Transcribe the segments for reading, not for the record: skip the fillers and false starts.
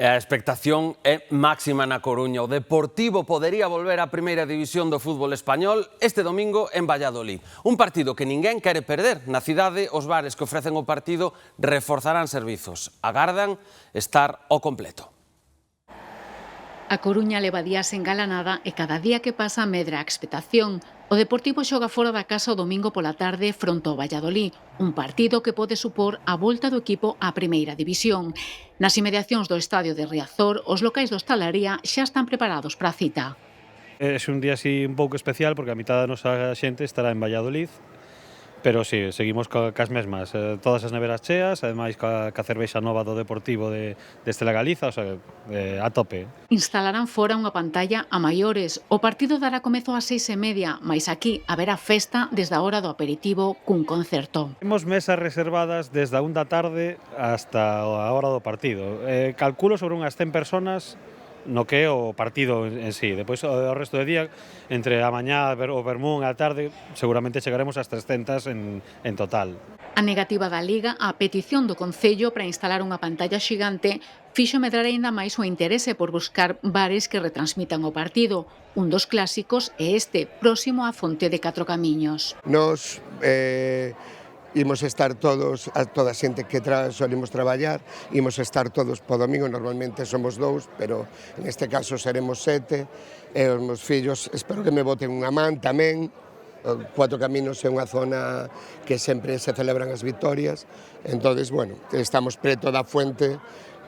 E a expectación é máxima na Coruña. O Deportivo podería volver á primeira división do fútbol español este domingo en Valladolid. Un partido que ninguén quere perder. Na cidade, os bares que ofrecen o partido reforzarán servizos. Agardan estar ao completo. A Coruña leva días engalanada e cada día que pasa medra a expectación. O Deportivo xoga fora da casa o domingo pola tarde fronte ao Valladolid, un partido que pode supor a volta do equipo á primeira división. Nas inmediacións do estadio de Riazor, os locais do Hostalaría xa están preparados para a cita. É un día así un pouco especial porque a mitad da nosa xente estará en Valladolid, pero sí, seguimos cas mesmas, todas as neveras cheas, ademais ca cervexa nova do Deportivo de Estela Galiza, o sea, a tope. Instalarán fora unha pantalla a maiores. O partido dará comezo ás 6:30, mais aquí haberá festa desde a hora do aperitivo cun concerto. Temos mesas reservadas desde a 1 da tarde hasta a hora do partido. Calculo sobre unhas 100 personas no que é o partido en sí. Depois, o resto do día, entre a mañá o vermú e a tarde, seguramente chegaremos ás 300 en total. A negativa da Liga, a petición do Concello para instalar unha pantalla xigante, fixo medrar aínda máis o interese por buscar bares que retransmitan o partido. Un dos clásicos é este, próximo á Fonte de Catro Camiños. Nos imos estar todos, toda a xente que solimos traballar, imos estar todos po domingo, normalmente somos 2, pero en este caso seremos 7, e os meus fillos espero que me boten unha man tamén. Cuatro Camiños é unha zona que sempre se celebran as vitorias, entonces, bueno, estamos preto da fuente,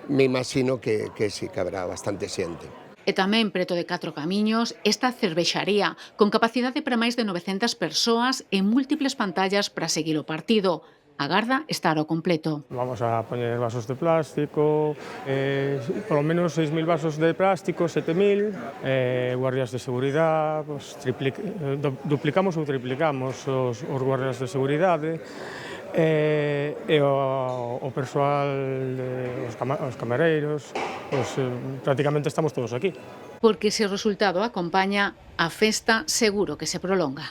me imagino que sí, que habrá bastante xente. E tamén preto de Catro Camiños esta cervexaría, con capacidade para máis de 900 persoas e múltiples pantallas para seguir o partido. Agarda estar ao completo. Vamos a poñer vasos de plástico, polo menos 6.000 vasos de plástico, 7.000, guardias de seguridade, duplicamos ou triplicamos os guardias de seguridade, e o persoal, os camareiros, prácticamente estamos todos aquí. Porque se o resultado acompaña, a festa seguro que se prolonga.